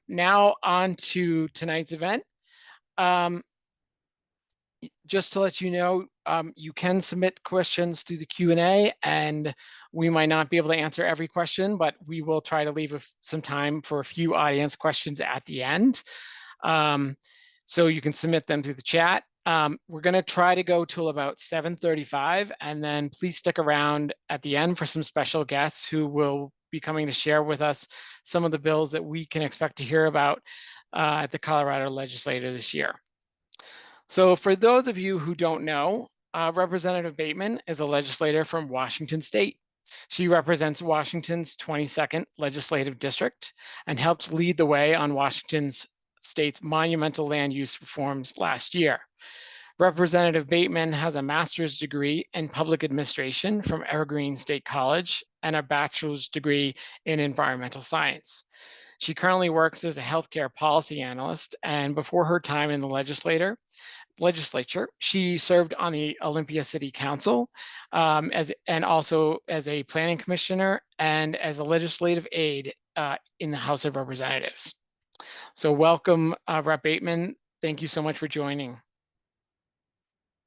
Now on to tonight's event. Um, just to let you know, you can submit questions through the Q&A, and we might not be able to answer every question, but we will try to leave some time for a few audience questions at the end. So you can submit them through the chat. We're going to try to go till about 7:35, and then please stick around at the end for some special guests who will be coming to share with us some of the bills that we can expect to hear about at the Colorado legislature this year. So for those of you who don't know, Representative Bateman is a legislator from Washington State. She represents Washington's 22nd legislative district and helped lead the way on Washington's state's monumental land use reforms last year. Representative Bateman has a master's degree in public administration from Evergreen State College and a bachelor's degree in environmental science. She currently works as a healthcare policy analyst, and before her time in the legislature, she served on the Olympia City Council and also as a planning commissioner and as a legislative aide in the House of Representatives. So welcome, Rep. Bateman. Thank you so much for joining.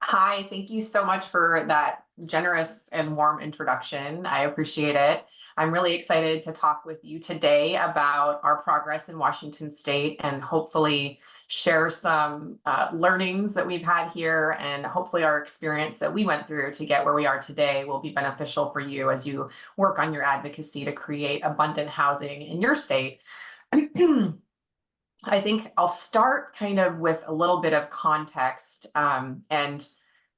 Hi, thank you so much for that generous and warm introduction. I appreciate it. I'm really excited to talk with you today about our progress in Washington State and hopefully share some learnings that we've had here, and hopefully our experience that we went through to get where we are today will be beneficial for you as you work on your advocacy to create abundant housing in your state. I think I'll start kind of with a little bit of context and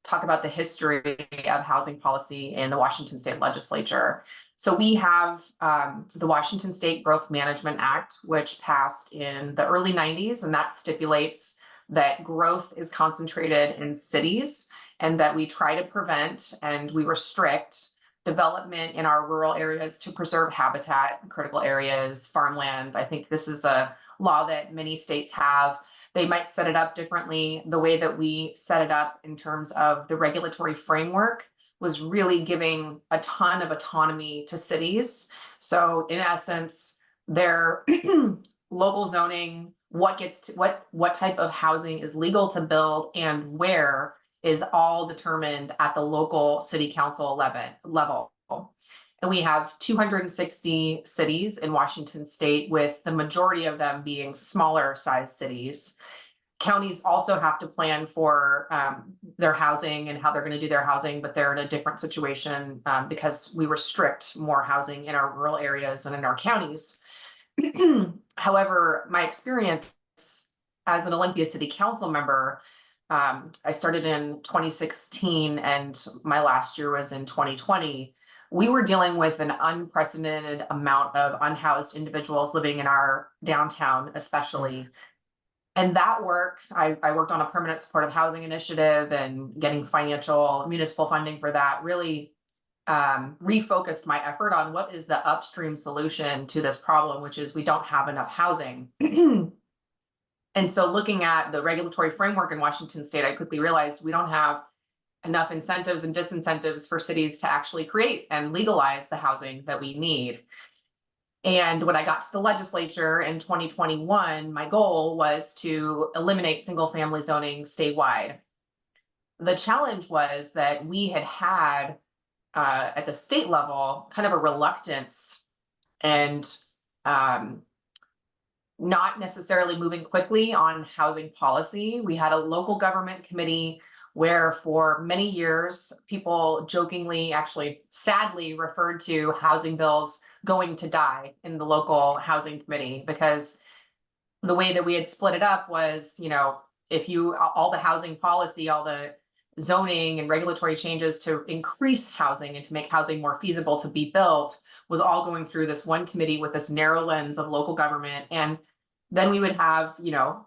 talk about the history of housing policy in the Washington State Legislature. So we have the Washington State Growth Management Act, which passed in the early 90s, and that stipulates that growth is concentrated in cities and that we try to prevent and we restrict development in our rural areas to preserve habitat, critical areas, farmland. I think this is a law that many states have. They might set it up differently. The way that we set it up in terms of the regulatory framework was really giving a ton of autonomy to cities. So in essence, their local zoning, what type of housing is legal to build and where is all determined at the local city council level. And we have 260 cities in Washington State, with the majority of them being smaller sized cities. Counties also have to plan for their housing and how they're going to do their housing, but they're in a different situation because we restrict more housing in our rural areas and in our counties. However, my experience as an Olympia City Council member, I started in 2016 and my last year was in 2020. We were dealing with an unprecedented amount of unhoused individuals living in our downtown, especially. And that work, I worked on a permanent supportive housing initiative and getting financial municipal funding for that really refocused my effort on what is the upstream solution to this problem, which is we don't have enough housing. And so looking at the regulatory framework in Washington State, I quickly realized we don't have enough incentives and disincentives for cities to actually create and legalize the housing that we need. And when I got to the legislature in 2021, my goal was to eliminate single family zoning statewide. The challenge was that we had at the state level kind of a reluctance and not necessarily moving quickly on housing policy. We had a local government committee where for many years, people jokingly, actually sadly, referred to housing bills going to die in the local housing committee, because the way that we had split it up was, if all the housing policy, all the zoning and regulatory changes to increase housing and to make housing more feasible to be built was all going through this one committee with this narrow lens of local government. And then we would have,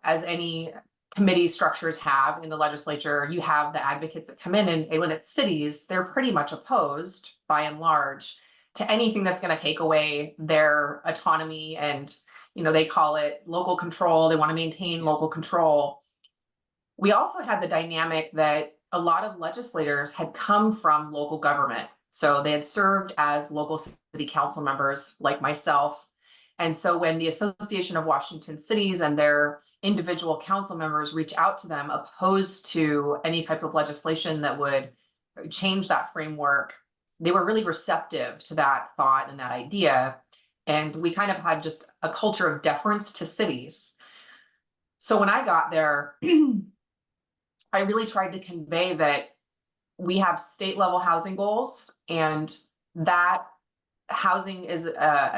as any committee structures have in the legislature, you have the advocates that come in, and when it's cities, they're pretty much opposed by and large to anything that's going to take away their autonomy. And, they call it local control. They want to maintain local control. We also had the dynamic that a lot of legislators had come from local government. So they had served as local city council members like myself. And so when the Association of Washington Cities and their individual council members reach out to them opposed to any type of legislation that would change that framework, they were really receptive to that thought and that idea. And we kind of had just a culture of deference to cities. So when I got there, I really tried to convey that we have state level housing goals, and that housing is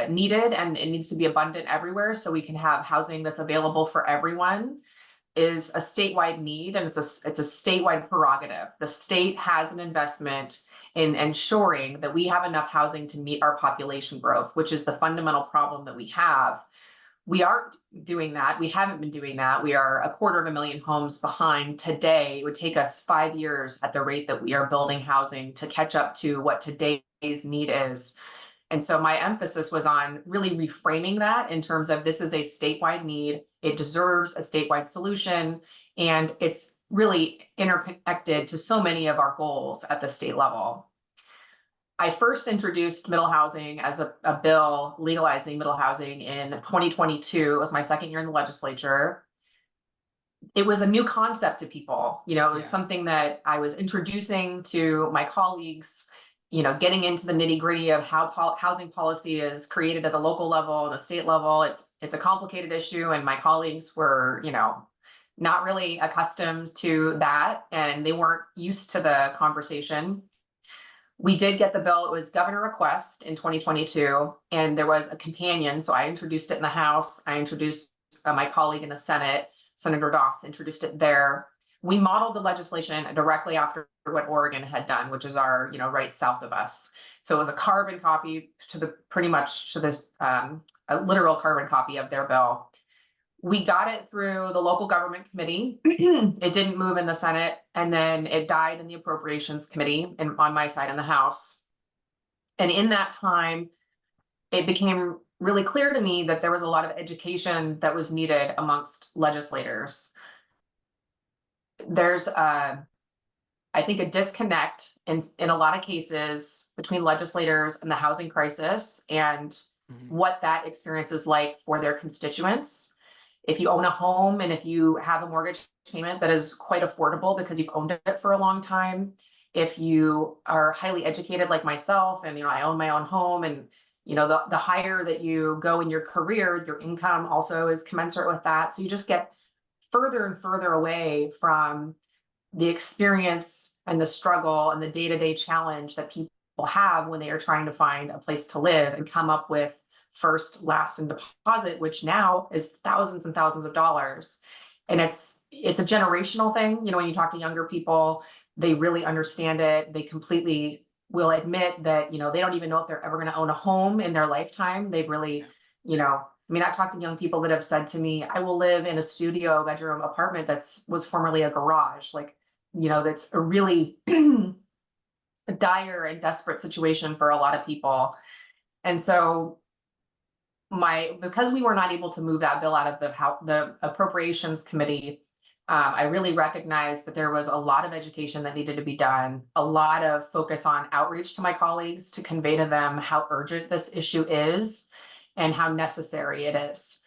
needed and it needs to be abundant everywhere so we can have housing that's available for everyone is a statewide need, and it's a statewide prerogative. The state has an investment in ensuring that we have enough housing to meet our population growth, which is the fundamental problem that we have. We aren't doing that. We haven't been doing that. We are 250,000 homes behind today. It would take us 5 years at the rate that we are building housing to catch up to what today's need is. And so my emphasis was on really reframing that in terms of this is a statewide need. It deserves a statewide solution, and it's really interconnected to so many of our goals at the state level. I first introduced middle housing as a bill legalizing middle housing in 2022. It was my second year in the legislature. It was a new concept to people. You know, it was something that I was introducing to my colleagues, you know, getting into the nitty gritty of how housing policy is created at the local level, the state level. It's a complicated issue, and my colleagues were, you know, not really accustomed to that, and they weren't used to the conversation. We did get the bill. It was governor request in 2022, and there was a companion. So I introduced it in the House. I introduced my colleague in the Senate, Senator Doss, introduced it there. We modeled the legislation directly after what Oregon had done, which is our, you know, right south of us. So it was a carbon copy to the a literal carbon copy of their bill. We got it through the local government committee. It didn't move in the Senate, and then it died in the appropriations committee and on my side in the House. And in that time, it became really clear to me that there was a lot of education that was needed amongst legislators. There's I think a disconnect in a lot of cases between legislators and the housing crisis and what that experience is like for their constituents. If you own a home and if you have a mortgage payment that is quite affordable because you've owned it for a long time, if you are highly educated like myself, and, you know, I own my own home, and, you know, the higher that you go in your career, your income also is commensurate with that. So you just get further and further away from the experience and the struggle and the day-to-day challenge that people have when they are trying to find a place to live and come up with first, last, and deposit, which now is thousands and thousands of dollars. And it's a generational thing. You know, when you talk to younger people, they really understand it. They completely will admit that, you know, they don't even know if they're ever going to own a home in their lifetime. They've really, you know, I mean, I've talked to young people that have said to me, I will live in a studio bedroom apartment was formerly a garage. Like, you know, that's a really dire and desperate situation for a lot of people. And so because we were not able to move that bill out of the appropriations committee, I really recognized that there was a lot of education that needed to be done, a lot of focus on outreach to my colleagues to convey to them how urgent this issue is and how necessary it is.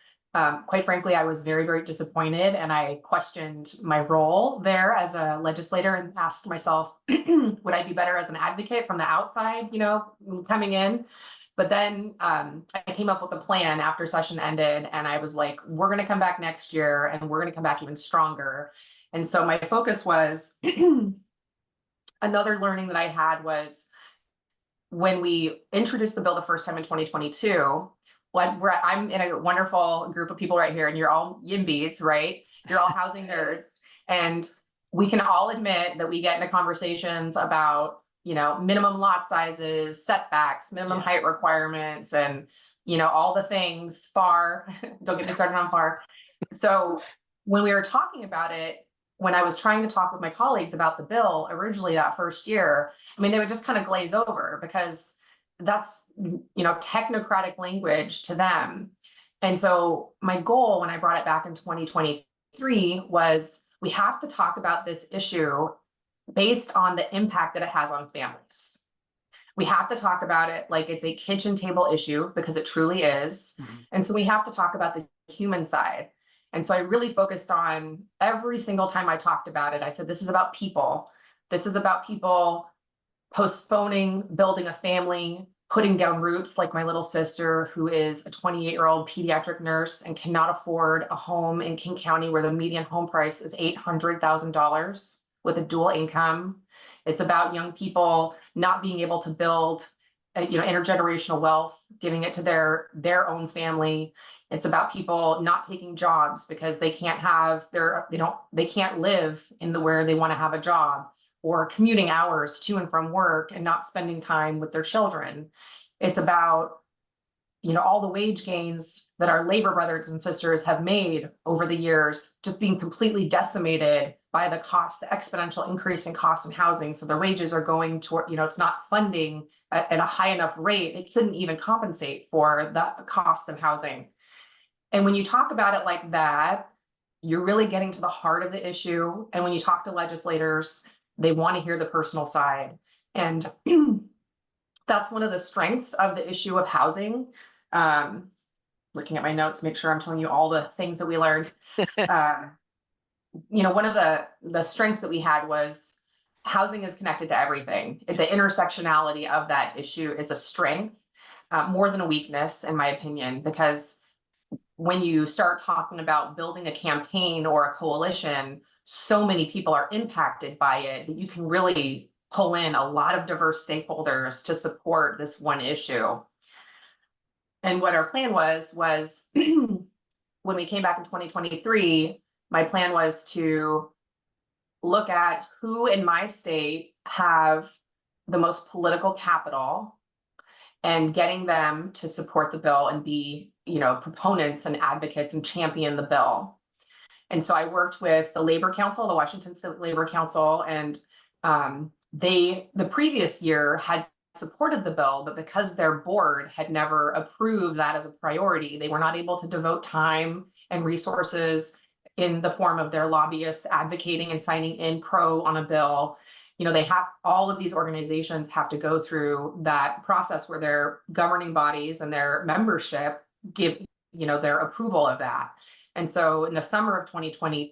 Quite frankly, I was very, very disappointed, and I questioned my role there as a legislator and asked myself, would I be better as an advocate from the outside, you know, coming in? But then I came up with a plan after session ended, and I was like, we're going to come back next year, and we're going to come back even stronger. And so my focus was another learning that I had was when we introduced the bill the first time in 2022, I'm in a wonderful group of people right here, and you're all YIMBYs, right? You're all housing nerds. And we can all admit that we get into conversations about, you know, minimum lot sizes, setbacks, minimum height requirements, and, you know, all the things FAR. Don't get me started on FAR. So when we were talking about it, when I was trying to talk with my colleagues about the bill originally that first year, I mean, they would just kind of glaze over because that's, you know, technocratic language to them. And so my goal when I brought it back in 2023 was we have to talk about this issue based on the impact that it has on families. We have to talk about it like it's a kitchen table issue, because it truly is. And so we have to talk about the human side. And so I really focused on, every single time I talked about it, I said, this is about people. This is about people postponing building a family, putting down roots, like my little sister, who is a 28-year-old pediatric nurse and cannot afford a home in King County where the median home price is $800,000 with a dual income. It's about young people not being able to build, intergenerational wealth, giving it to their own family. It's about people not taking jobs because they can't they can't live in where they want to have a job, or commuting hours to and from work and not spending time with their children. It's about, all the wage gains that our labor brothers and sisters have made over the years, just being completely decimated by the exponential increase in cost in housing. So their wages are going toward, it's not funding at a high enough rate. It couldn't even compensate for the cost of housing. And when you talk about it like that, you're really getting to the heart of the issue. And when you talk to legislators, they want to hear the personal side. And that's one of the strengths of the issue of housing. Looking at my notes, make sure I'm telling you all the things that we learned. One of the strengths that we had was housing is connected to everything. The intersectionality of that issue is a strength, more than a weakness, in my opinion, because when you start talking about building a campaign or a coalition, so many people are impacted by it that you can really pull in a lot of diverse stakeholders to support this one issue. And what our plan was when we came back in 2023, my plan was to look at who in my state have the most political capital and getting them to support the bill and be, proponents and advocates and champion the bill. And so I worked with the Labor Council, the Washington State Labor Council, and the previous year had supported the bill, but because their board had never approved that as a priority, they were not able to devote time and resources in the form of their lobbyists advocating and signing in pro on a bill. All of these organizations have to go through that process where their governing bodies and their membership give, their approval of that. And so in the summer of 2022,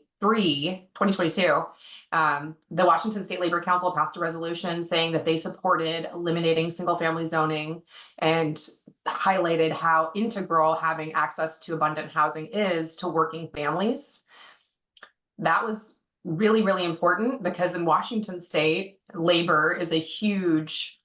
the Washington State Labor Council passed a resolution saying that they supported eliminating single-family zoning and highlighted how integral having access to abundant housing is to working families. That was really, really important because in Washington State, labor is a huge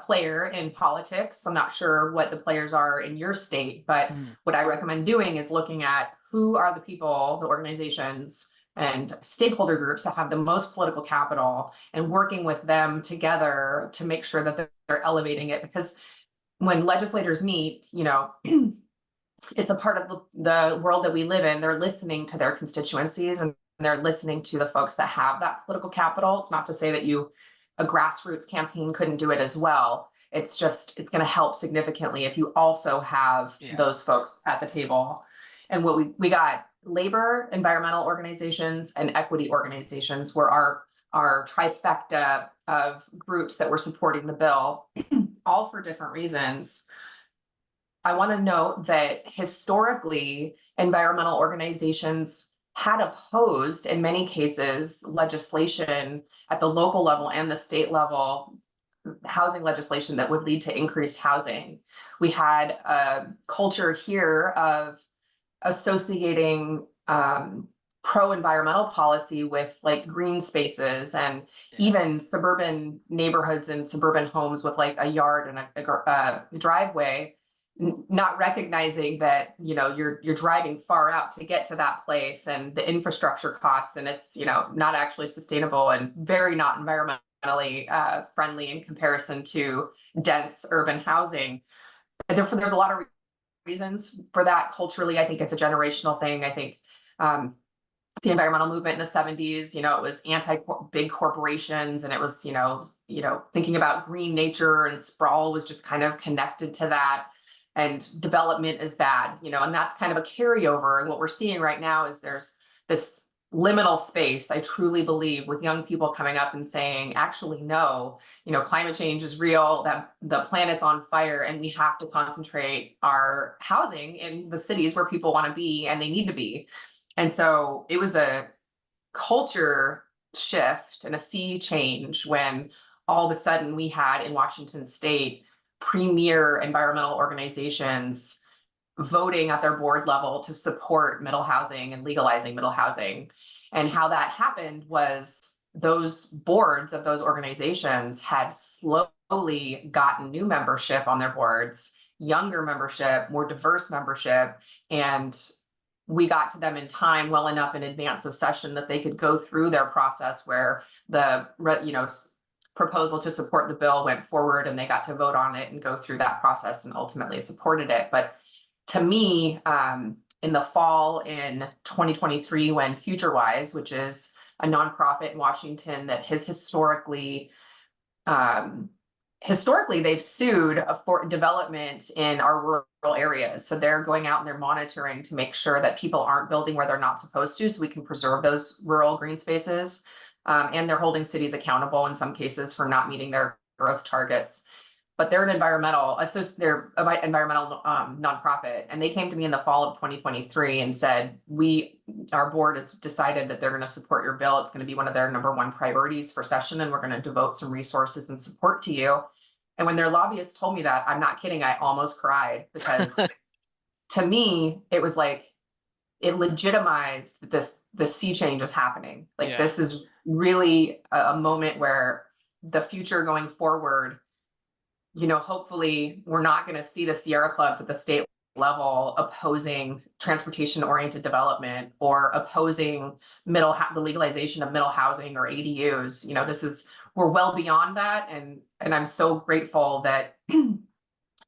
player in politics. I'm not sure what the players are in your state, but what I recommend doing is looking at who are the people, the organizations, and stakeholder groups that have the most political capital, and working with them together to make sure that they're elevating it. Because when legislators meet, it's a part of the world that we live in. They're listening to their constituencies and they're listening to the folks that have that political capital. It's not to say that a grassroots campaign couldn't do it as well. It's going to help significantly if you also have those folks at the table. And what we got, labor, environmental organizations, and equity organizations were our trifecta of groups that were supporting the bill, all for different reasons. I want to note that historically, environmental organizations had opposed, in many cases, legislation at the local level and the state level, housing legislation that would lead to increased housing. We had a culture here of associating pro-environmental policy with like green spaces and even suburban neighborhoods and suburban homes with like a yard and a driveway, not recognizing that you're driving far out to get to that place and the infrastructure costs, and it's not actually sustainable and very not environmentally friendly in comparison to dense urban housing. There's a lot of reasons for that culturally. I think it's a generational thing. I think the environmental movement in the 70s, it was anti-big corporations, and it was thinking about green nature, and sprawl was just kind of connected to that, and development is bad, and that's kind of a carryover. And what we're seeing right now is there's this liminal space, I truly believe, with young people coming up and saying, actually, no, climate change is real, that the planet's on fire, and we have to concentrate our housing in the cities where people want to be and they need to be. And so it was a culture shift and a sea change when all of a sudden we had in Washington State premier environmental organizations voting at their board level to support middle housing and legalizing middle housing. And how that happened was those boards of those organizations had slowly gotten new membership on their boards, younger membership, more diverse membership, and we got to them in time, well enough in advance of session that they could go through their process where the proposal to support the bill went forward, and they got to vote on it and go through that process and ultimately supported it. But to me, in the fall in 2023, when FutureWise, which is a nonprofit in Washington that has historically they've sued for development in our rural areas. So they're going out and they're monitoring to make sure that people aren't building where they're not supposed to, so we can preserve those rural green spaces. And they're holding cities accountable in some cases for not meeting their growth targets. But they're an environmental nonprofit, and they came to me in the fall of 2023 and said, our board has decided that they're going to support your bill. It's going to be one of their #1 priorities for session, and we're going to devote some resources and support to you. And when their lobbyists told me that, I'm not kidding, I almost cried, because to me, it was like, it legitimized this sea change is happening. Like, this is really a moment where the future going forward, hopefully we're not going to see the Sierra Clubs at the state level opposing transportation-oriented development or opposing the legalization of middle housing or ADUs. We're well beyond that, and I'm so grateful that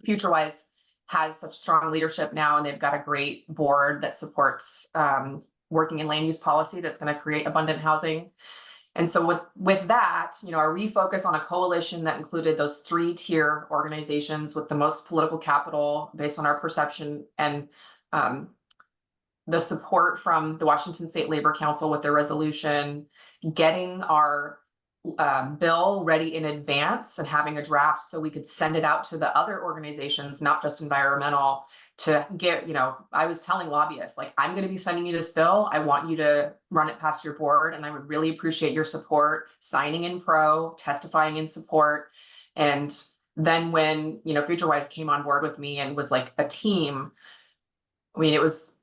FutureWise has such strong leadership now, and they've got a great board that supports working in land use policy that's going to create abundant housing. And so with that, our refocus on a coalition that included those 3-tier organizations with the most political capital based on our perception, and the support from the Washington State Labor Council with their resolution, getting our bill ready in advance and having a draft so we could send it out to the other organizations, not just environmental, to get, I was telling lobbyists, like, I'm going to be sending you this bill. I want you to run it past your board, and I would really appreciate your support, signing in pro, testifying in support. And then when, FutureWise came on board with me and was like a team, I mean, it was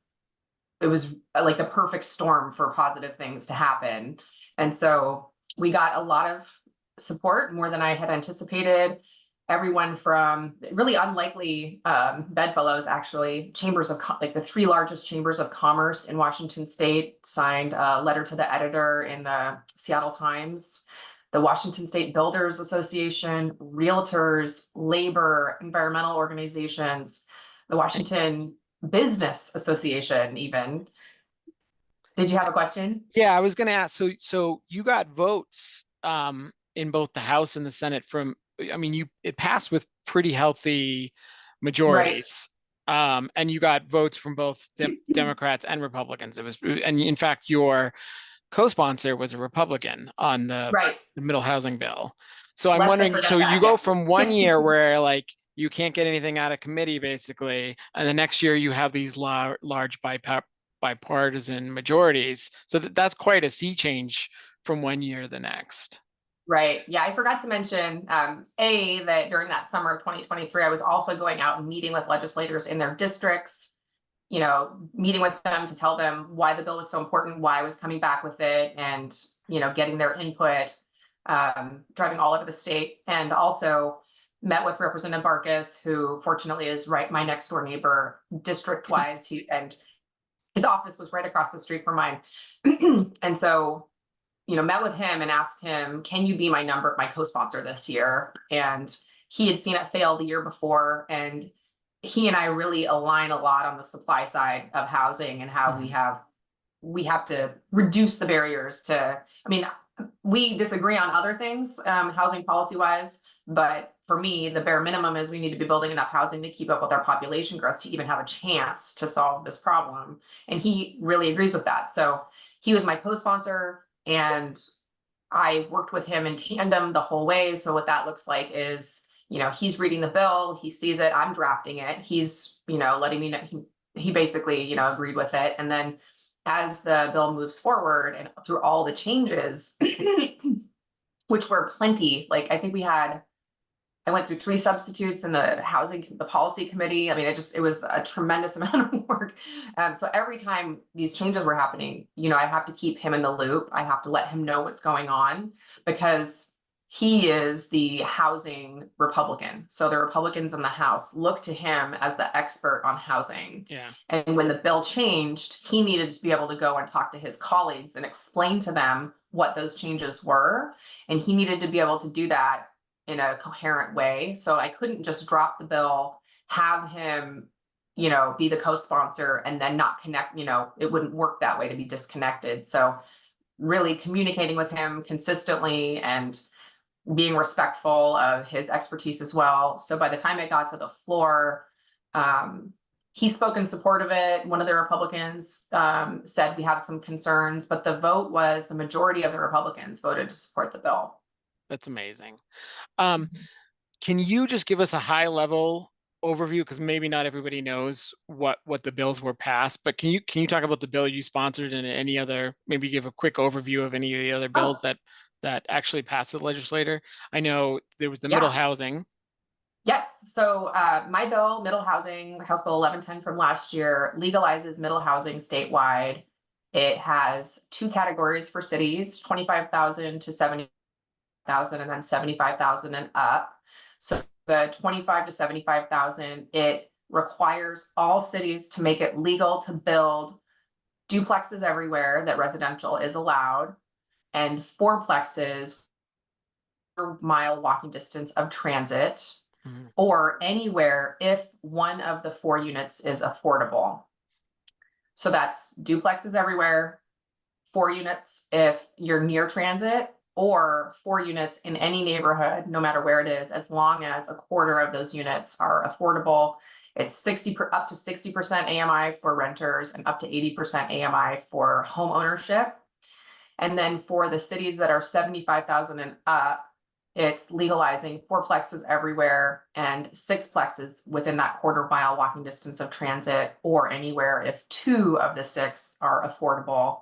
like the perfect storm for positive things to happen. And so we got a lot of support, more than I had anticipated. Everyone from really unlikely bedfellows, actually, chambers of like the 3 largest chambers of commerce in Washington State signed a letter to the editor in the Seattle Times. The Washington State Builders Association, realtors, labor, environmental organizations, the Washington Business Association, even. Did you have a question? Yeah, I was going to ask. So you got votes in both the House and the Senate from. I mean, it passed with pretty healthy majorities, right. And you got votes from both Democrats and Republicans. And in fact, your co-sponsor was a Republican on the middle housing bill. So I'm wondering, so you go from one year where like you can't get anything out of committee basically, and the next year you have these large bipartisan majorities. So that's quite a sea change from one year to the next. Right. Yeah, I forgot to mention that during that summer of 2023, I was also going out and meeting with legislators in their districts, meeting with them to tell them why the bill was so important, why I was coming back with it, and, getting their input, driving all over the state. And also met with Representative Barkas, who fortunately is my next door neighbor district-wise. And his office was right across the street from mine. And so met with him and asked him, can you be my co-sponsor this year? And he had seen it fail the year before. And he and I really align a lot on the supply side of housing and how we have to reduce the barriers to, I mean, we disagree on other things, housing policy wise, but for me, the bare minimum is we need to be building enough housing to keep up with our population growth to even have a chance to solve this problem. And he really agrees with that. So he was my co-sponsor, and I worked with him in tandem the whole way. So what that looks like is, he's reading the bill, he sees it, I'm drafting it, he's, letting me know, he basically, agreed with it. And then as the bill moves forward and through all the changes, which were plenty, like I think I went through 3 substitutes in the policy committee. I mean, it was a tremendous amount of work. So every time these changes were happening, I have to keep him in the loop. I have to let him know what's going on, because he is the housing Republican. So the Republicans in the House look to him as the expert on housing. Yeah. And when the bill changed, he needed to be able to go and talk to his colleagues and explain to them what those changes were. And he needed to be able to do that in a coherent way. So I couldn't just drop the bill, have him, be the co-sponsor, and then not connect, it wouldn't work that way to be disconnected. So really communicating with him consistently and being respectful of his expertise as well. So by the time it got to the floor, he spoke in support of it. One of the Republicans said we have some concerns, but the vote was the majority of the Republicans voted to support the bill. That's amazing. Can you just give us a high level overview, because maybe not everybody knows what the bills were passed, but can you talk about the bill you sponsored and any other, maybe give a quick overview of any of the other bills that actually passed the legislator? I know there was the middle housing. Yes. So my bill, middle housing, House Bill 1110 from last year, legalizes middle housing statewide. It has 2 categories for cities, 25,000 to 70,000, and then 75,000 and up. So the 25 to 75,000, it requires all cities to make it legal to build duplexes everywhere that residential is allowed, and fourplexes mile walking distance of transit, or anywhere if one of the 4 units is affordable. So that's duplexes everywhere, 4 units if you're near transit, or 4 units in any neighborhood, no matter where it is, as long as a quarter of those units are affordable. It's up to 60% AMI for renters and up to 80% AMI for home ownership. And then for the cities that are 75,000 and up, it's legalizing 4plexes everywhere and 6plexes within that quarter-mile walking distance of transit, or anywhere if 2 of the 6 are affordable.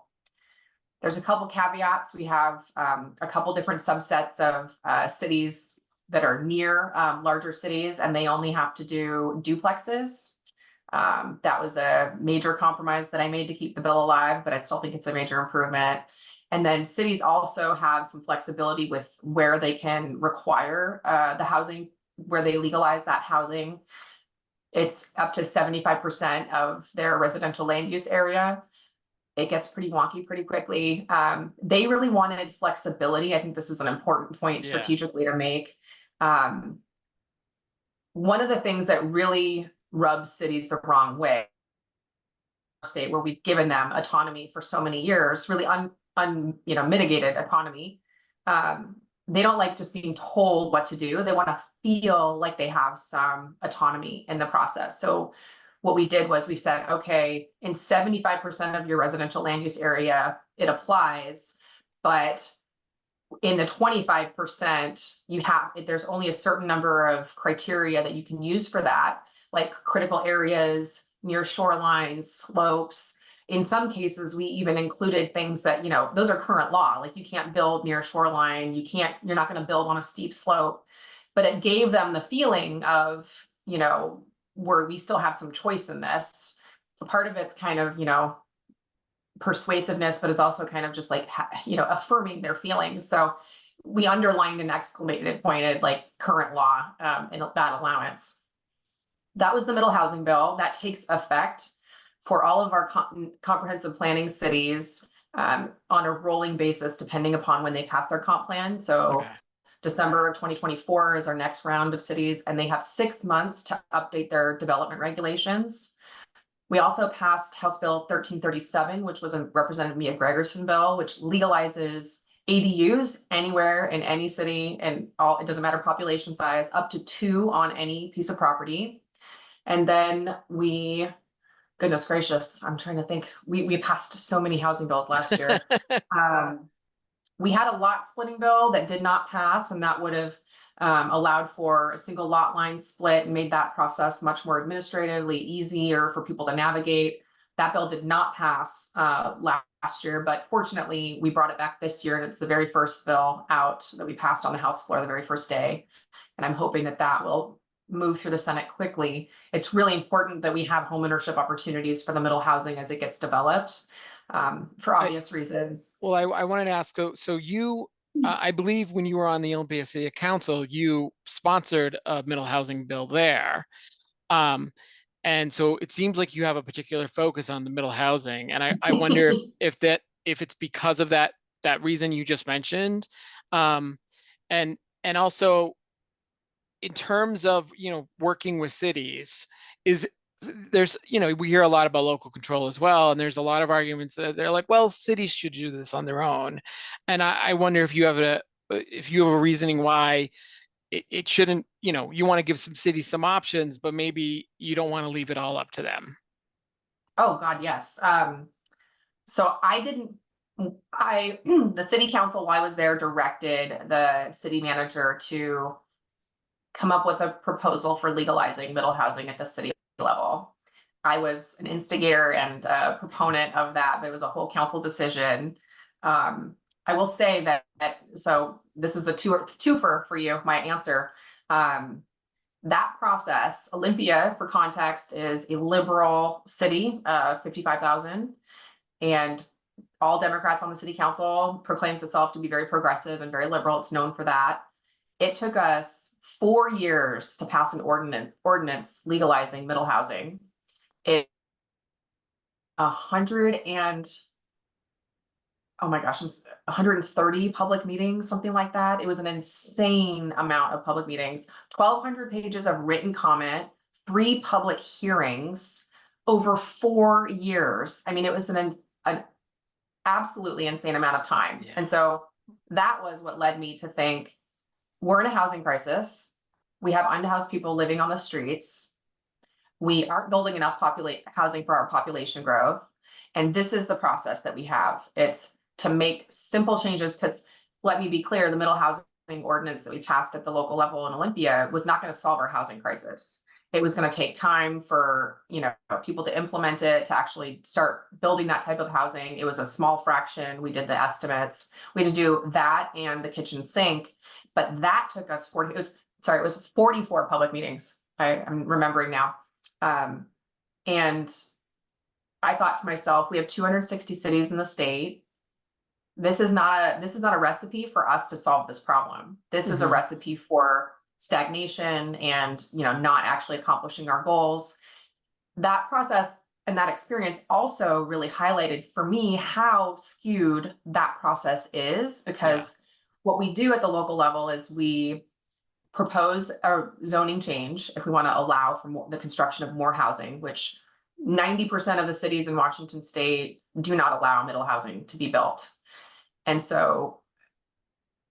There's a couple caveats. We have a couple different subsets of cities that are near larger cities, and they only have to do duplexes. That was a major compromise that I made to keep the bill alive, but I still think it's a major improvement. And then cities also have some flexibility with where they can require the housing, where they legalize that housing. It's up to 75% of their residential land use area. It gets pretty wonky pretty quickly. They really wanted flexibility. I think this is an important point strategically to make. One of the things that really rubs cities the wrong way, state where we've given them autonomy for so many years, really mitigated autonomy. They don't like just being told what to do. They want to feel like they have some autonomy in the process. So what we did was we said, okay, in 75% of your residential land use area, it applies, but in the 25%, there's only a certain number of criteria that you can use for that, like critical areas, near shorelines, slopes. In some cases, we even included things that, those are current law, like you can't build near shoreline, you're not going to build on a steep slope, but it gave them the feeling of, where we still have some choice in this. Part of it's kind of, persuasiveness, but it's also kind of just like, affirming their feelings. So we underlined and exclamated pointed like current law in that allowance. That was the middle housing bill that takes effect for all of our comprehensive planning cities on a rolling basis, depending upon when they pass their comp plan. So December 2024 is our next round of cities, and they have 6 months to update their development regulations. We also passed House Bill 1337, which was a Representative Mia Gregerson bill, which legalizes ADUs anywhere in any city, and it doesn't matter population size, up to 2 on any piece of property. And then we Goodness gracious, I'm trying to think. We passed so many housing bills last year. We had a lot splitting bill that did not pass, and that would have allowed for a single lot line split and made that process much more administratively easier for people to navigate. That bill did not pass last year, but fortunately we brought it back this year, and it's the very first bill out that we passed on the House floor the very first day. And I'm hoping that that will move through the Senate quickly. It's really important that we have homeownership opportunities for the middle housing as it gets developed, for obvious reasons. Well, I wanted to ask, so you, I believe when you were on the Olympia City Council, you sponsored a middle housing bill there. And so it seems like you have a particular focus on the middle housing. And I wonder if it's because of that reason you just mentioned. And also in terms of, working with cities, there's, we hear a lot about local control as well. And there's a lot of arguments that they're like, well, cities should do this on their own. And I wonder if you have a reasoning why it shouldn't, you want to give some cities some options, but maybe you don't want to leave it all up to them. Oh God, yes. So the city council, while I was there, directed the city manager to come up with a proposal for legalizing middle housing at the city level. I was an instigator and a proponent of that, but it was a whole council decision. I will say that so this is a twofer for you, my answer. That process, Olympia, for context, is a liberal city, 55,000, and all Democrats on the city council, proclaims itself to be very progressive and very liberal. It's known for that. It took us 4 years to pass an ordinance legalizing middle housing. It 130 public meetings, something like that. It was an insane amount of public meetings, 1,200 pages of written comment, 3 public hearings over 4 years. I mean, it was an absolutely insane amount of time. Yeah. And so that was what led me to think, we're in a housing crisis. We have unhoused people living on the streets. We aren't building enough housing for our population growth. And this is the process that we have. It's to make simple changes, because let me be clear, the middle housing ordinance that we passed at the local level in Olympia was not going to solve our housing crisis. It was going to take time for, people to implement it, to actually start building that type of housing. It was a small fraction. We did the estimates. We had to do that and the kitchen sink. But that took us it was 44 public meetings. I'm remembering now. And I thought to myself, we have 260 cities in the state. This is not a recipe for us to solve this problem. This is a recipe for stagnation and, not actually accomplishing our goals. That process and that experience also really highlighted for me how skewed that process is, because what we do at the local level is we propose a zoning change if we want to allow for the construction of more housing, which 90% of the cities in Washington State do not allow middle housing to be built. And so,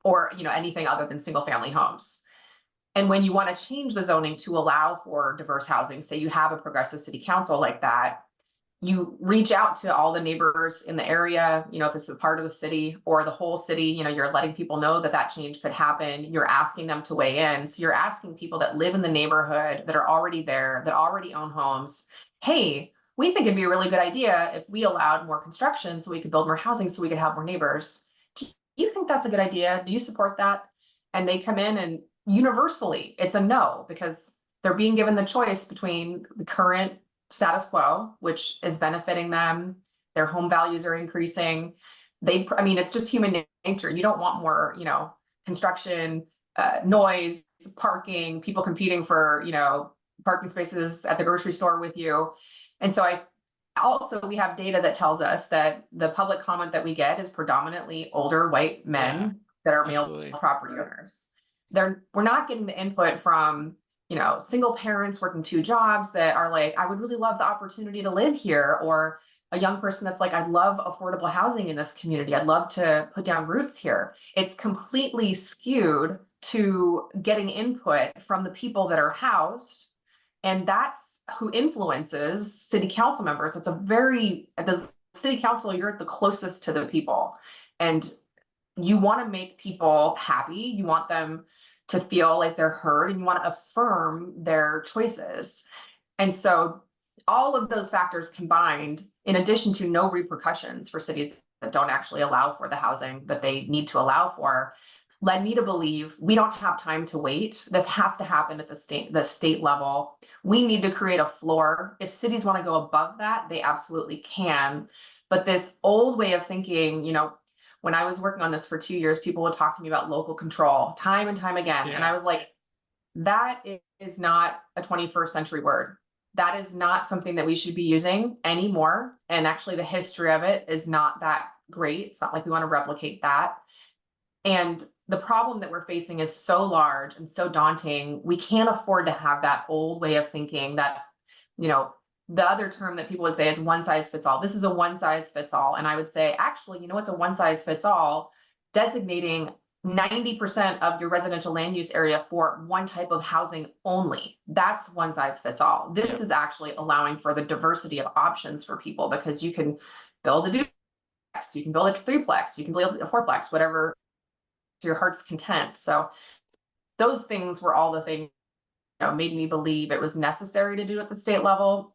or, anything other than single family homes. And when you want to change the zoning to allow for diverse housing, say you have a progressive city council like that, you reach out to all the neighbors in the area, if it's a part of the city or the whole city, you're letting people know that change could happen. You're asking them to weigh in. So you're asking people that live in the neighborhood, that are already there, that already own homes, hey, we think it'd be a really good idea if we allowed more construction so we could build more housing so we could have more neighbors. Do you think that's a good idea? Do you support that? And they come in, and universally it's a no, because they're being given the choice between the current status quo, which is benefiting them. Their home values are increasing. It's just human nature. You don't want more, construction, noise, parking, people competing for, parking spaces at the grocery store with you. And so we have data that tells us that the public comment that we get is predominantly older white men that are male property owners. We're not getting the input from, single parents working 2 jobs that are like, I would really love the opportunity to live here, or a young person that's like, I'd love affordable housing in this community. I'd love to put down roots here. It's completely skewed to getting input from the people that are housed And that's who influences city council members. The city council, you're the closest to the people. And you want to make people happy. You want them to feel like they're heard, and you want to affirm their choices. And so all of those factors combined, in addition to no repercussions for cities that don't actually allow for the housing that they need to allow for, led me to believe we don't have time to wait. This has to happen at the state level. We need to create a floor. If cities want to go above that, they absolutely can. But this old way of thinking, when I was working on this for 2 years, people would talk to me about local control time and time again. And I was like, that is not a 21st century word. That is not something that we should be using anymore. And actually, the history of it is not that great. It's not like we want to replicate that. And the problem that we're facing is so large and so daunting. We can't afford to have that old way of thinking that, the other term that people would say is one size fits all. This is a one size fits all. And I would say, actually, it's a one size fits all, designating 90% of your residential land use area for one type of housing only. That's one size fits all. This is actually allowing for the diversity of options for people, because you can build a duplex, you can build a threeplex, you can build a fourplex, whatever to your heart's content. So those things were all the things made me believe it was necessary to do at the state level.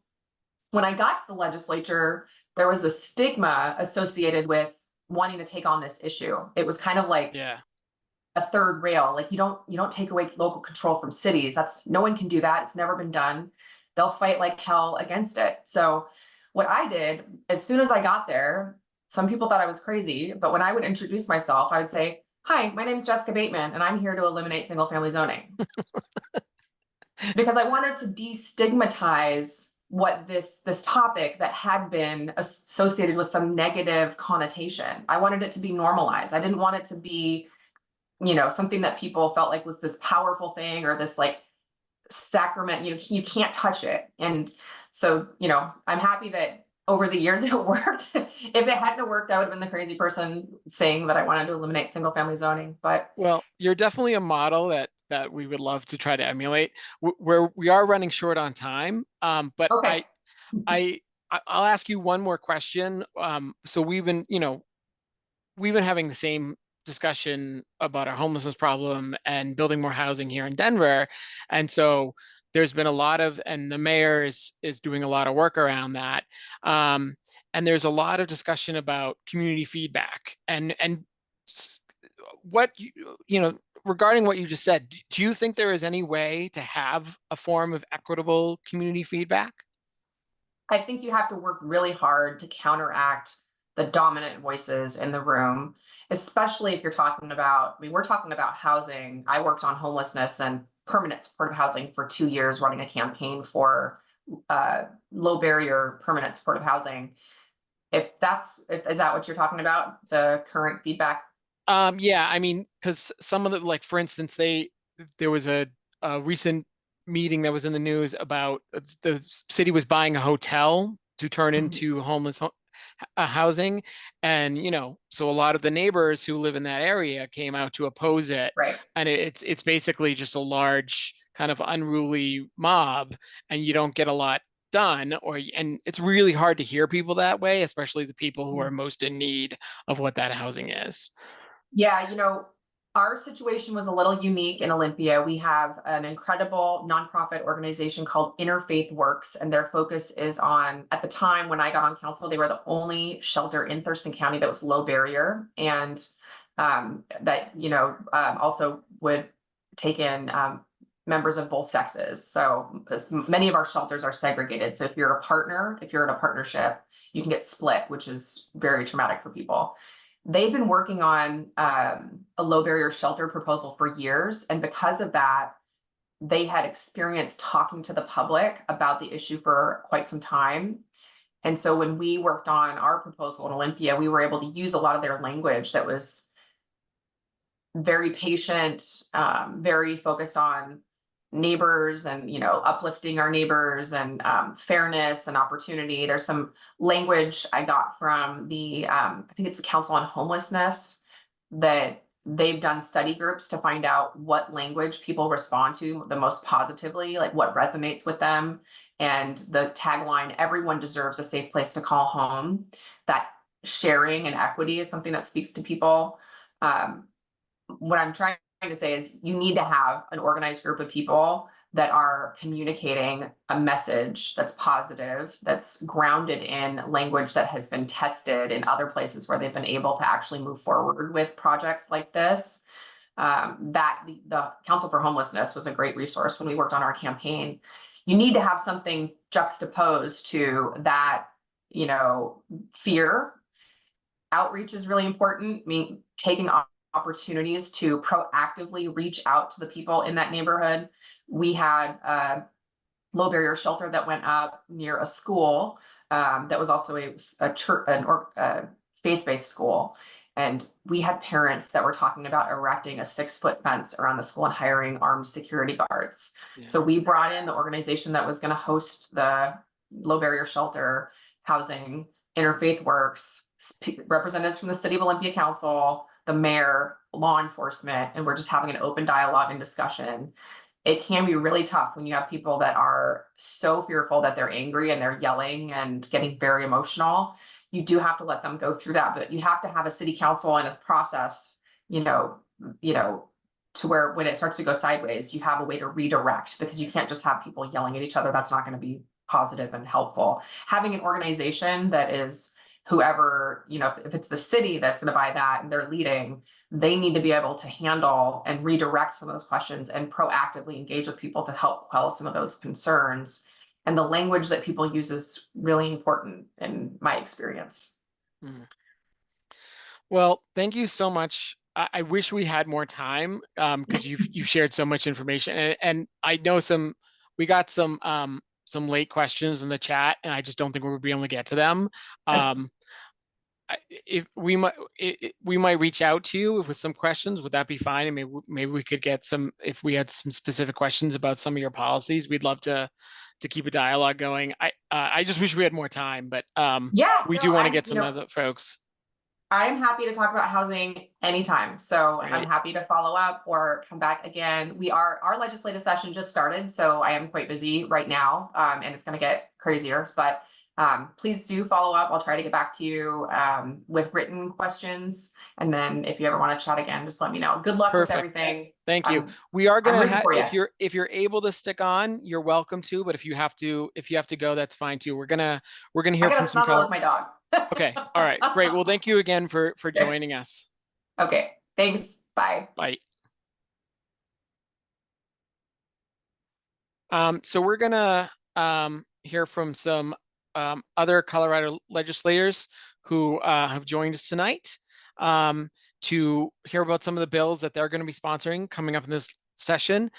When I got to the legislature, there was a stigma associated with wanting to take on this issue. It was kind of like a third rail. Like you don't take away local control from cities. No one can do that. It's never been done. They'll fight like hell against it. So what I did, as soon as I got there, some people thought I was crazy, but when I would introduce myself, I would say, "Hi, my name is Jessica Bateman, and I'm here to eliminate single family zoning." Because I wanted to destigmatize what this topic that had been associated with some negative connotation. I wanted it to be normalized. I didn't want it to be, something that people felt like was this powerful thing or this like sacrament, you can't touch it. And so, I'm happy that over the years it worked. If it hadn't worked, I would have been the crazy person saying that I wanted to eliminate single family zoning. But well, you're definitely a model that we would love to try to emulate. We are running short on time, but okay. I'll ask you one more question. So we've been having the same discussion about our homelessness problem and building more housing here in Denver, and so there's been a lot of, and the mayor is doing a lot of work around that, and there's a lot of discussion about community feedback and what regarding what you just said. Do you think there is any way to have a form of equitable community feedback? I think you have to work really hard to counteract the dominant voices in the room, especially if you're talking about, we're talking about housing. I worked on homelessness and permanent supportive housing for 2 years, running a campaign for low barrier permanent supportive housing. Is that what you're talking about? The current feedback? Yeah, I mean, because some of the, like, for instance, there was a recent meeting that was in the news about the city was buying a hotel to turn into homeless housing, and so a lot of the neighbors who live in that area came out to oppose it. Right. And it's basically just a large kind of unruly mob, and you don't get a lot done, and it's really hard to hear people that way, especially the people who are most in need of what that housing is. Yeah, our situation was a little unique in Olympia. We have an incredible nonprofit organization called Interfaith Works, and their focus is on, at the time when I got on council, they were the only shelter in Thurston County that was low barrier, and that also would take in members of both sexes. So many of our shelters are segregated. So if you're a partner, if you're in a partnership, you can get split, which is very traumatic for people. They've been working on a low barrier shelter proposal for years. And because of that, they had experience talking to the public about the issue for quite some time. And so when we worked on our proposal in Olympia, we were able to use a lot of their language that was very patient, very focused on neighbors and uplifting our neighbors and fairness and opportunity. There's some language I got from the I think it's the Council on Homelessness that they've done study groups to find out what language people respond to the most positively, like what resonates with them. And the tagline, everyone deserves a safe place to call home, that sharing and equity is something that speaks to people. What I'm trying to say is you need to have an organized group of people that are communicating a message that's positive, that's grounded in language that has been tested in other places where they've been able to actually move forward with projects like this. That the Council for Homelessness was a great resource when we worked on our campaign. You need to have something juxtaposed to that, fear. Outreach is really important. I mean, taking opportunities to proactively reach out to the people in that neighborhood. We had a low barrier shelter that went up near a school that was also a church, a faith-based school. And we had parents that were talking about erecting a 6-foot fence around the school and hiring armed security guards. Yeah. So we brought in the organization that was going to host the low barrier shelter housing, Interfaith Works, representatives from the City of Olympia Council, the mayor, law enforcement, and we're just having an open dialogue and discussion. It can be really tough when you have people that are so fearful that they're angry and they're yelling and getting very emotional. You do have to let them go through that, but you have to have a city council and a process, to where when it starts to go sideways, you have a way to redirect, because you can't just have people yelling at each other. That's not going to be positive and helpful. Having an organization that is whoever, if it's the city that's going to buy that and they're leading, they need to be able to handle and redirect some of those questions and proactively engage with people to help quell some of those concerns. And the language that people use is really important in my experience. Mm. Well, thank you so much. I wish we had more time because you've shared so much information, and I know we got some late questions in the chat, and I just don't think we'll be able to get to them. If we might reach out to you with some questions. Would that be fine? And maybe we could get some, if we had some specific questions about some of your policies. We'd love to keep a dialogue going. I just wish we had more time, but we do want to get some other folks. I'm happy to talk about housing anytime. So I'm happy to follow up or come back again. Our legislative session just started, so I am quite busy right now, and it's going to get crazier, but please do follow up. I'll try to get back to you with written questions. And then if you ever want to chat again, just let me know. Good luck with everything. Thank you. We are going to have, if you're able to stick on, you're welcome to, but if you have to go, that's fine too. We're going to hear from some with my dog. Okay. All right. Great. Well, thank you again for joining us. Okay. Thanks. Bye. Bye. So we're going to hear from some other Colorado legislators who have joined us tonight to hear about some of the bills that they're going to be sponsoring coming up in this session.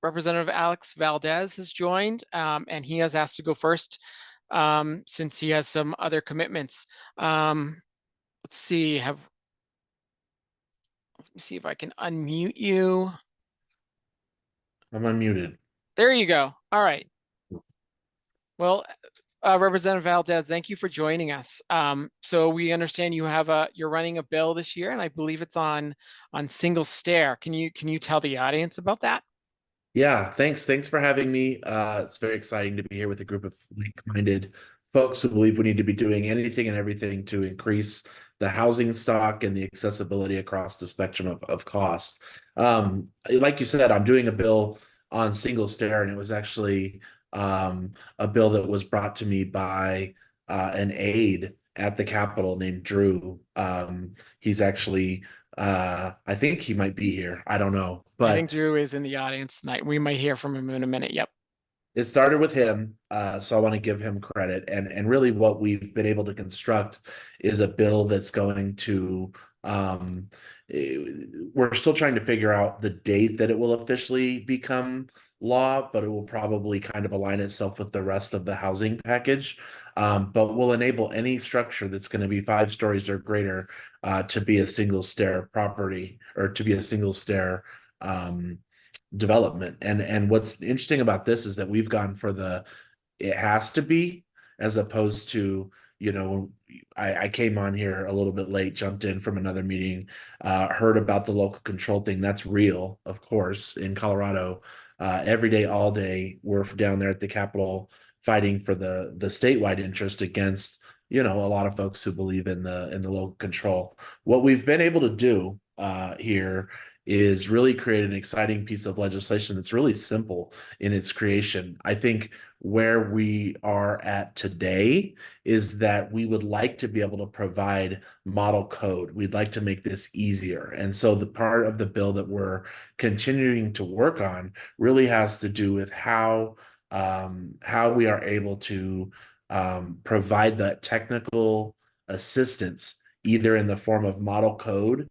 Representative Alex Valdez has joined, and he has asked to go first since he has some other commitments. Let's see. Let me see if I can unmute you. I'm unmuted. There you go. All right. Well, Representative Valdez, thank you for joining us. So we understand you're running a bill this year, and I believe it's on single stair. Can you tell the audience about that? Yeah, thanks for having me. It's very exciting to be here with a group of like-minded folks who believe we need to be doing anything and everything to increase the housing stock and the accessibility across the spectrum of cost. Like you said, I'm doing a bill on single stair, and it was actually a bill that was brought to me by an aide at the Capitol named Drew. He's actually I think he might be here. I don't know, but I think Drew is in the audience tonight. We might hear from him in a minute. Yep. It started with him, so I want to give him credit. And really what we've been able to construct is a bill that's going to, we're still trying to figure out the date that it will officially become law, but it will probably kind of align itself with the rest of the housing package, but will enable any structure that's going to be 5 stories or greater to be a single stair property, or to be a single stair development. And what's interesting about this is that we've gone for it has to be, as opposed to you know, I came on here a little bit late, jumped in from another meeting, heard about the local control thing. That's real, of course, in Colorado. Every day, all day, we're down there at the Capitol fighting for the statewide interest against, you know, a lot of folks who believe in the local control. What we've been able to do here is really create an exciting piece of legislation that's really simple in its creation. I think where we are at today is that we would like to be able to provide model code. We'd like to make this easier. And so the part of the bill that we're continuing to work on really has to do with how we are able to provide that technical assistance, either in the form of model code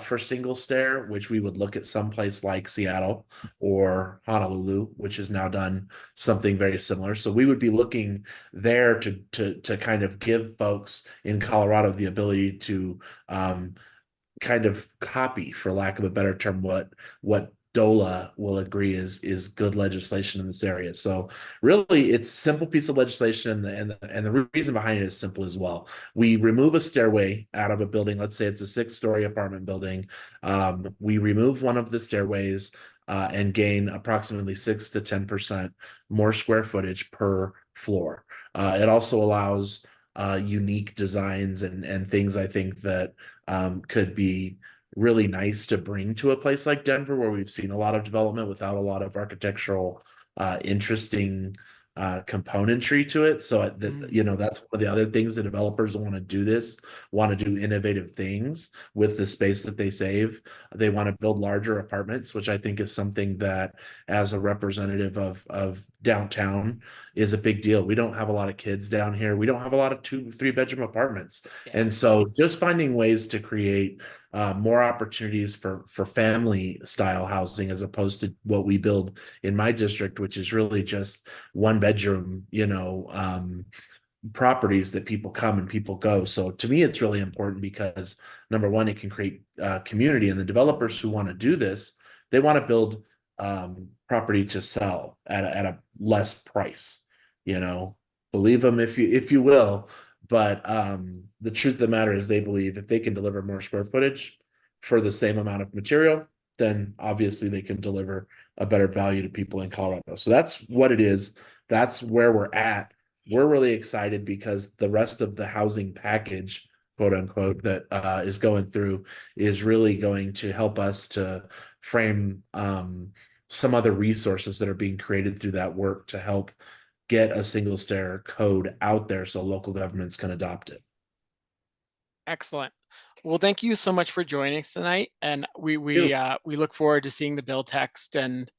for single stair, which we would look at someplace like Seattle or Honolulu, which has now done something very similar. So we would be looking there to kind of give folks in Colorado the ability to kind of copy, for lack of a better term, what DOLA will agree is good legislation in this area. So really, it's a simple piece of legislation, and the reason behind it is simple as well. We remove a stairway out of a building. Let's say it's a 6-story apartment building. We remove one of the stairways and gain approximately 6 to 10% more square footage per floor. It also allows unique designs and things I think that could be really nice to bring to a place like Denver, where we've seen a lot of development without a lot of architectural interesting componentry to it. So that, you know, that's one of the other things that developers want to do innovative things with the space that they save. They want to build larger apartments, which I think is something that, as a representative of downtown, is a big deal. We don't have a lot of kids down here. We don't have a lot of 2-3 bedroom apartments. Yeah. And so just finding ways to create more opportunities for family style housing, as opposed to what we build in my district, which is really just 1 bedroom, you know, properties that people come and people go. So to me, it's really important because, number one, it can create community, and the developers who want to do this, they want to build property to sell at a less price, you know, believe them if you will. But the truth of the matter is, they believe if they can deliver more square footage for the same amount of material, then obviously they can deliver a better value to people in Colorado. So that's what it is. That's where we're at. We're really excited because the rest of the housing package, quote unquote, that is going through is really going to help us to frame some other resources that are being created through that work to help get a single stair code out there so local governments can adopt it. Excellent. Well, thank you so much for joining us tonight, and we look forward to seeing the bill text. And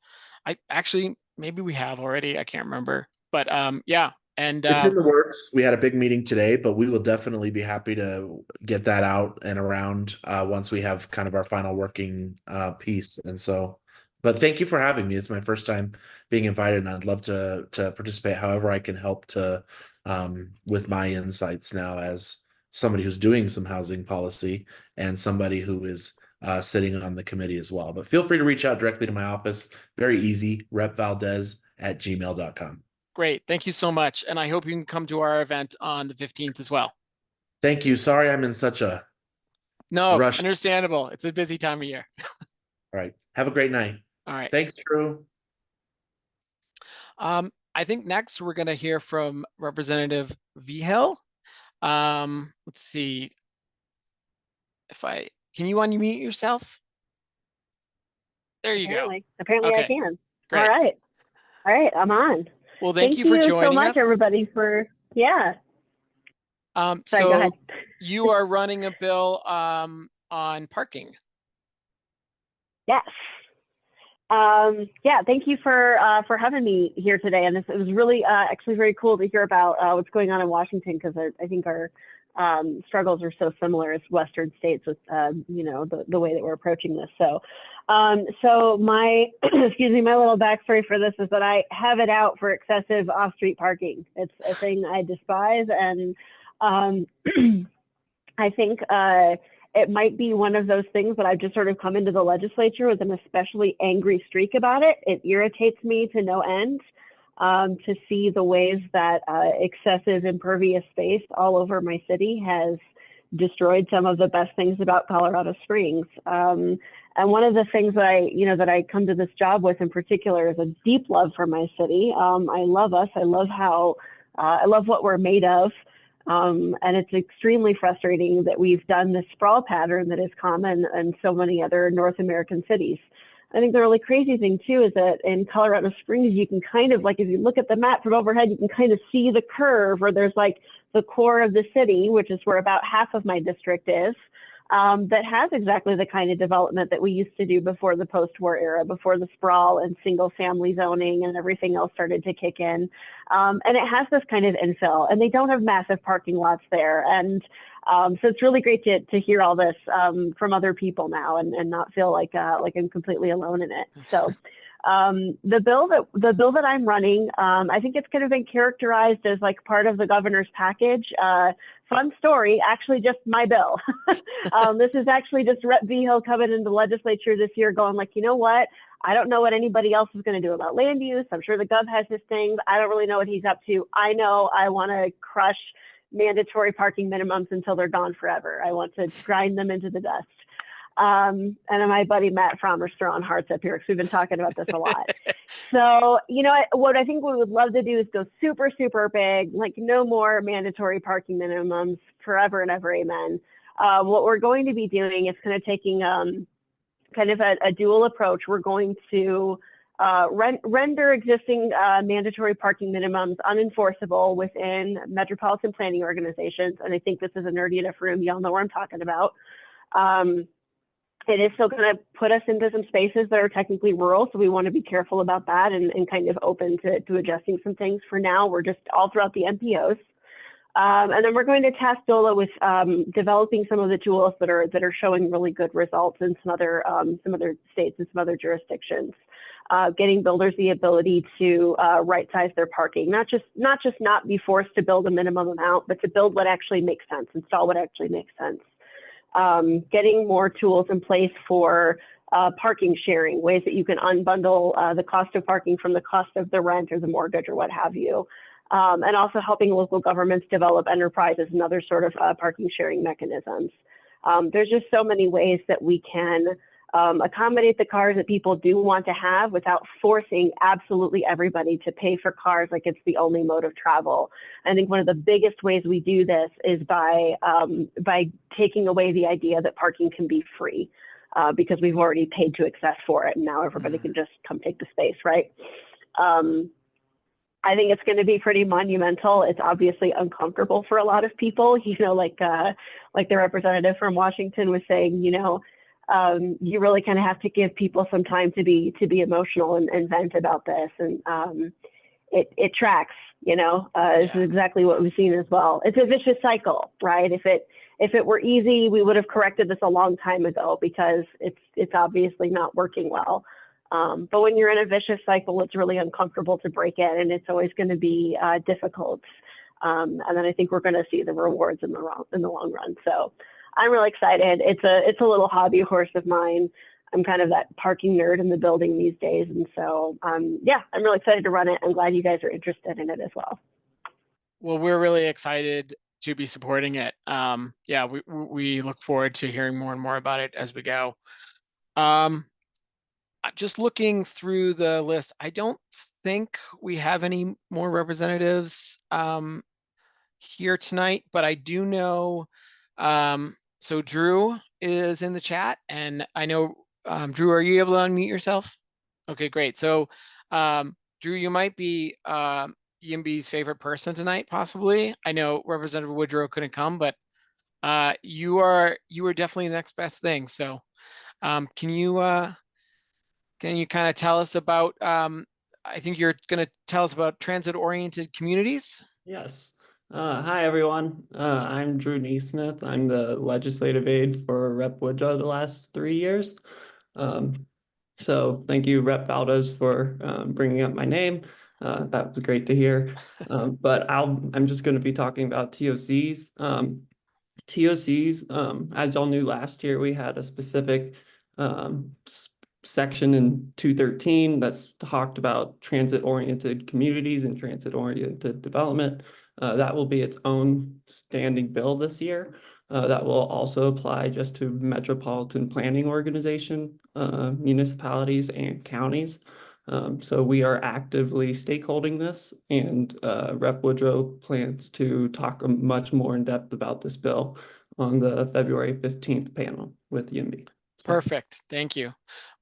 I actually, maybe we have already. I can't remember, but yeah. And it's in the works. We had a big meeting today, but we will definitely be happy to get that out and around once we have kind of our final working piece. And so, but thank you for having me. It's my first time being invited, and I'd love to participate however I can help to with my insights now as somebody who's doing some housing policy and somebody who is sitting on the committee as well. But feel free to reach out directly to my office. Very easy, repvaldez@gmail.com. great. Thank you so much. And I hope you can come to our event on the 15th as well. Thank you. Sorry I'm in such a No, rush. understandable. It's a busy time of year. All right. Have a great night. All right. Thanks, Drew. I think next we're going to hear from Representative Vigil. Let's see if can you unmute yourself? There you go. Apparently Okay. I can. Great. All right, I'm on. Well, thank you for so joining much, us. everybody, for Sorry, go So ahead. you are running a bill on parking. Yes. Yeah, thank you for having me here today. And it was really actually very cool to hear about what's going on in Washington, because I think our struggles are so similar as Western states with you know, the way that we're approaching this. So so my excuse me, my little backstory for this is that I have it out for excessive off-street parking. It's a thing I despise, and I think it might be one of those things that I've just sort of come into the legislature with an especially angry streak about it. It irritates me to no end. to see the ways that excessive impervious space all over my city has destroyed some of the best things about Colorado Springs. And one of the things that I come to this job with in particular is a deep love for my city. I love us. I love I love what we're made of. And it's extremely frustrating that we've done this sprawl pattern that is common in so many other North American cities. I think the really crazy thing too is that in Colorado Springs, you can kind of, like, if you look at the map from overhead, you can kind of see the curve where there's like the core of the city, which is where about half of my district is, that has exactly the kind of development that we used to do before the post-war era, before the sprawl and single family zoning and everything else started to kick in. And it has this kind of infill, and they don't have massive parking lots there. And so it's really great to hear all this from other people now and not feel like I'm completely alone in it. So the bill that I'm running, I think it's kind of been characterized as like part of the governor's package. Fun story, actually just my bill. This is actually just Rep. Vigil coming into the legislature this year going like, you know what? I don't know what anybody else is going to do about land use. I'm sure the gov has his things. I don't really know what he's up to. I know I want to crush mandatory parking minimums until they're gone forever. I want to grind them into the dust. And my buddy Matt Frommer's throwing hearts up here because we've been talking about this a lot. So, what I think we would love to do is go super, super big, like no more mandatory parking minimums forever and ever, amen. What we're going to be doing is kind of taking kind of a dual approach. We're going to render existing mandatory parking minimums unenforceable within metropolitan planning organizations. And I think this is a nerdy enough room. Y'all know what I'm talking about. It is still going to put us into some spaces that are technically rural, so we want to be careful about that and kind of open to adjusting some things. For now, we're just all throughout the MPOs. And then we're going to task DOLA with developing some of the tools that are showing really good results in some other states and some other jurisdictions. Getting builders the ability to right size their parking, not just not be forced to build a minimum amount, but to build what actually makes sense, install what actually makes sense. Getting more tools in place for parking sharing, ways that you can unbundle the cost of parking from the cost of the rent or the mortgage or what have you. And also helping local governments develop enterprises and other sort of parking sharing mechanisms. There's just so many ways that we can accommodate the cars that people do want to have without forcing absolutely everybody to pay for cars like it's the only mode of travel. I think one of the biggest ways we do this is by taking away the idea that parking can be free because we've already paid to access for it and now everybody can just come take the space, right? I think it's going to be pretty monumental. It's obviously uncomfortable for a lot of people, like the representative from Washington was saying, you really kind of have to give people some time to be emotional and vent about this. And it tracks, this is exactly what we've seen as well. It's a vicious cycle, right? If it were easy, we would have corrected this a long time ago because it's obviously not working well. But when you're in a vicious cycle, it's really uncomfortable to break in and it's always going to be difficult. And then I think we're going to see the rewards in the long run. So I'm really excited. It's a little hobby horse of mine. I'm kind of that parking nerd in the building these days. And so, yeah, I'm really excited to run it. I'm glad you guys are interested in it as well. Well, we're really excited to be supporting it. Yeah, we look forward to hearing more and more about it as we go. Just looking through the list, I don't think we have any more representatives here tonight, but I do know, so Drew is in the chat and I know, Drew, are you able to unmute yourself? Okay, great. So Drew, you might be EMB's favorite person tonight, possibly. I know Representative Woodrow couldn't come, but you are definitely the next best thing. So can you kind of tell us about, I think you're going to tell us about transit-oriented communities? Yes. Hi, everyone. I'm Drew Neesmith. I'm the legislative aide for Rep. Woodrow the last 3 years. So thank you, Rep. Valdez, for bringing up my name. That was great to hear. But I'm just going to be talking about TOCs. TOCs, as y'all knew last year, we had a specific section in 213 that's talked about transit-oriented communities and transit-oriented development. That will be its own standing bill this year. That will also apply just to metropolitan planning organization, municipalities and counties. So we are actively stakeholding this, and Rep. Woodrow plans to talk much more in depth about this bill on the February 15th panel with YIMBY. So, Perfect. Thank you.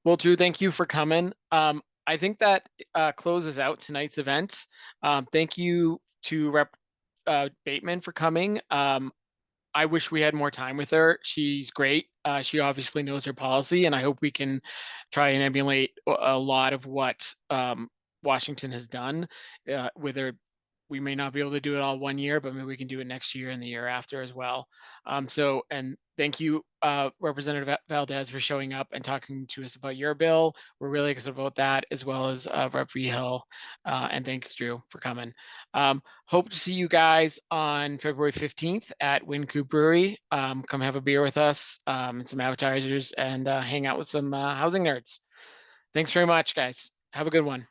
Well, Drew, thank you for coming. I think that closes out tonight's event. Thank you to Rep. Bateman for coming. I wish we had more time with her. She's great. She obviously knows her policy, and I hope we can try and emulate a lot of what Washington has done. With her, we may not be able to do it all one year, but maybe we can do it next year and the year after as well. And thank you, Representative Valdez, for showing up and talking to us about your bill. We're really excited about that, as well as Rep. Vigil. And thanks, Drew, for coming. Hope to see you guys on February 15th at Wynkoop Brewery. Come have a beer with us and some appetizers, and hang out with some housing nerds. Thanks very much, guys. Have a good one.